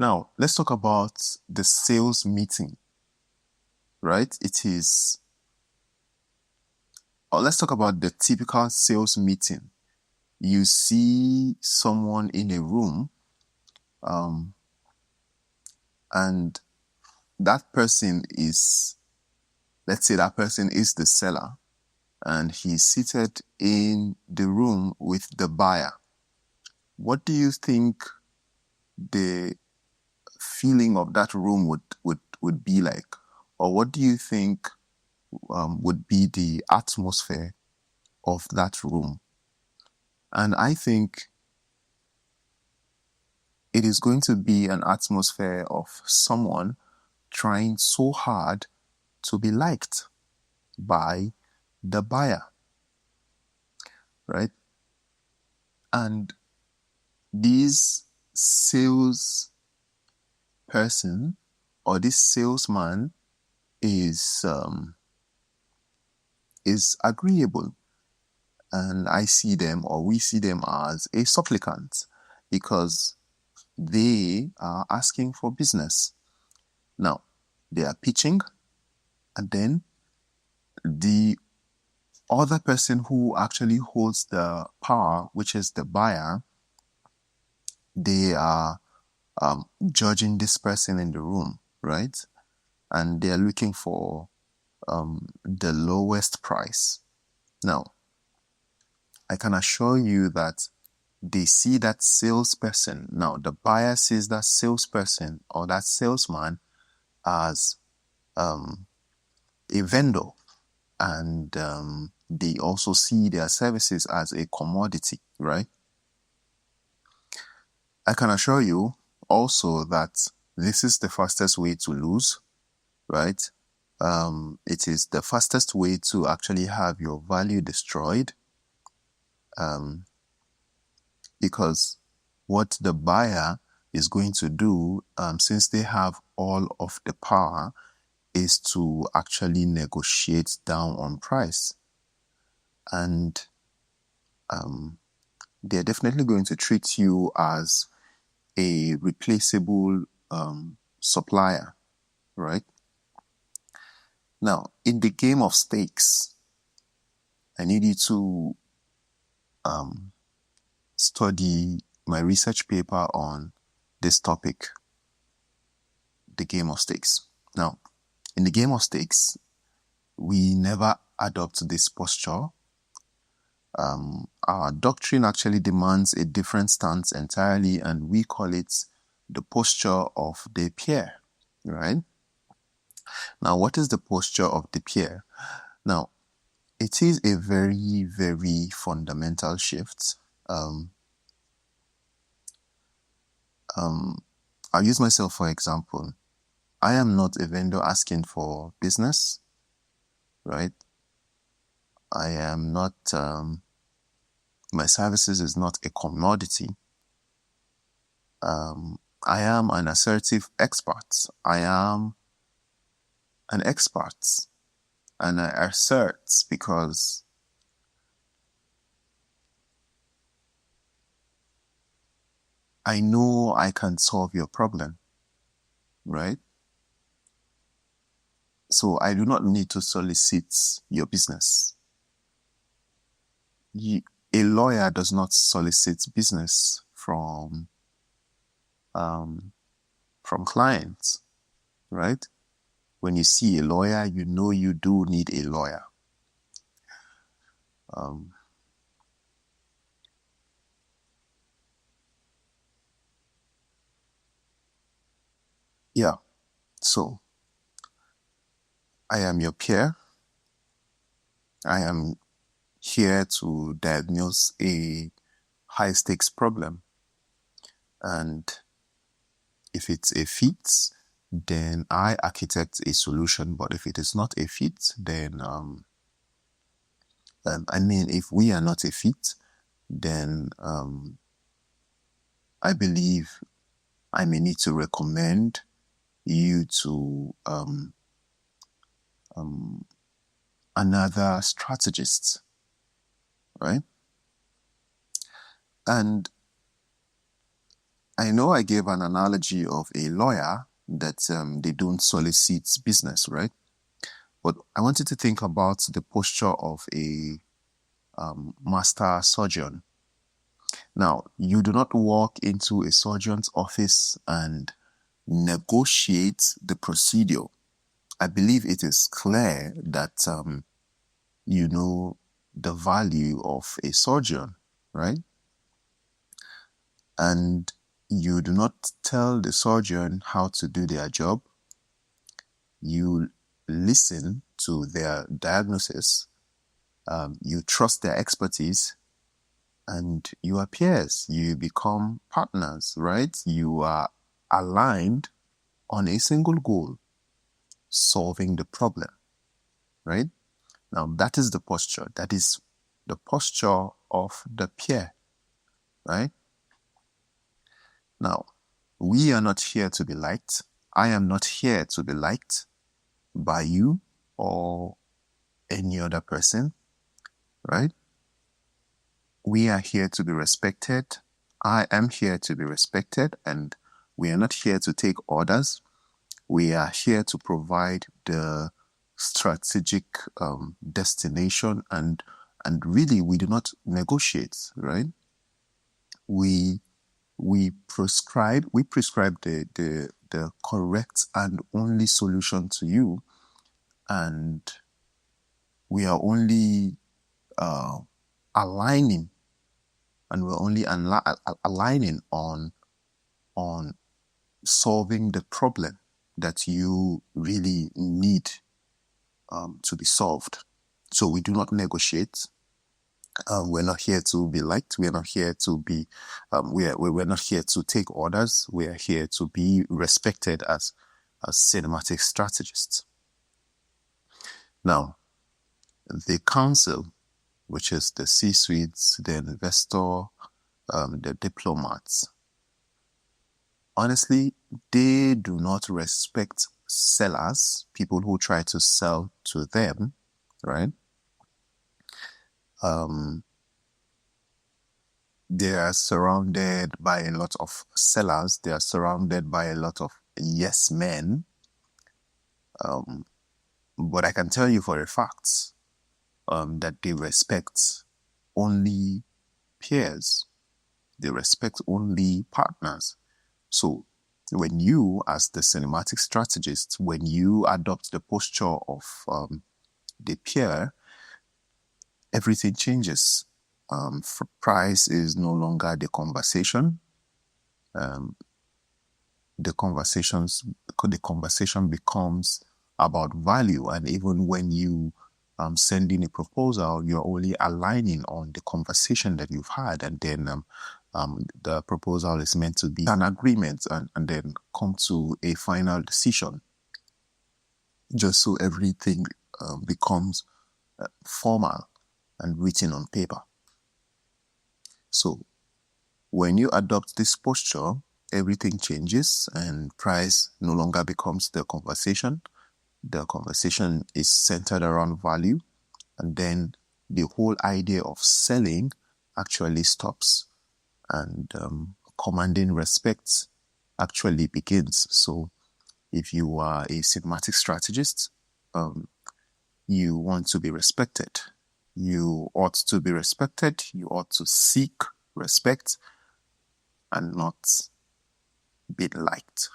Now, let's talk about the sales meeting, right? Let's talk about the typical sales meeting. You see someone in a room, and that person is, let's say that person is the seller, and he's seated in the room with the buyer. What do you think the feeling of that room would be like? Or what do you think would be the atmosphere of that room? And I think it is going to be an atmosphere of someone trying so hard to be liked by the buyer, right? And this sales person or this salesman is agreeable, and I see them, or we see them, as a supplicant, because they are asking for business. Now, they are pitching, and then the other person who actually holds the power, which is the buyer, they are judging this person in the room, right? And they are looking for the lowest price. Now, I can assure you that they see that salesperson. Now, the buyer sees that salesperson or that salesman as a vendor, and they also see their services as a commodity, right? I can assure you also that this is the fastest way to lose, right? It is the fastest way to actually have your value destroyed, because what the buyer is going to do, since they have all of the power, is to actually negotiate down on price. And they're definitely going to treat you as a replaceable supplier, right? Now, in the game of stakes, I need you to study my research paper on this topic, the game of stakes. Now, in the game of stakes, we never adopt this posture. Our doctrine actually demands a different stance entirely, and we call it the posture of the peer, right? Now, what is the posture of the peer? Now, it is a very, very fundamental shift. I'll use myself for example. I am not a vendor asking for business, right? I am not, my services is not a commodity. I am an assertive expert. I am an expert, and I assert because I know I can solve your problem, right? So I do not need to solicit your business. A lawyer does not solicit business from clients, right? When you see a lawyer, you know you do need a lawyer. Yeah, so I am your peer. I am here to diagnose a high stakes problem. And if it's a fit, then I architect a solution. But if it is not a fit, then if we are not a fit, then I believe I may need to recommend you to another strategist, right? And I know I gave an analogy of a lawyer that they don't solicit business, right? But I wanted to think about the posture of a master surgeon. Now, you do not walk into a surgeon's office and negotiate the procedure. I believe it is clear that you know the value of a surgeon, right? And you do not tell the surgeon how to do their job. You listen to their diagnosis, you trust their expertise, and you are peers. You become partners, right? You are aligned on a single goal, solving the problem, right? Now, that is the posture. That is the posture of the peer, right? Now, we are not here to be liked. I am not here to be liked by you or any other person, right? We are here to be respected. I am here to be respected, and we are not here to take orders. We are here to provide the strategic destination, and really we do not negotiate, right? We prescribe the correct and only solution to you, and we are only aligning, and we're only aligning on solving the problem that you really need to be solved. So we do not negotiate. We're not here to be liked. We're not here to be. We're not here to take orders. We are here to be respected as cinematic strategists. Now, the council, which is the C-suites, the investor, the diplomats, honestly, they do not respect sellers, people who try to sell to them, right? They are surrounded by a lot of sellers. They are surrounded by a lot of yes men. But I can tell you for a fact that they respect only peers. They respect only partners. So when you, as the cinematic strategist, when you adopt the posture of the peer, everything changes. Price is no longer the conversation. The conversation becomes about value, and even when you send in a proposal, you're only aligning on the conversation that you've had, and then the proposal is meant to be an agreement and then come to a final decision, just so everything becomes formal and written on paper. So when you adopt this posture, everything changes and price no longer becomes the conversation. The conversation is centered around value, and then the whole idea of selling actually stops, and commanding respect actually begins. So if you are a cinematic strategist, you want to be respected. You ought to be respected. You ought to seek respect and not be liked.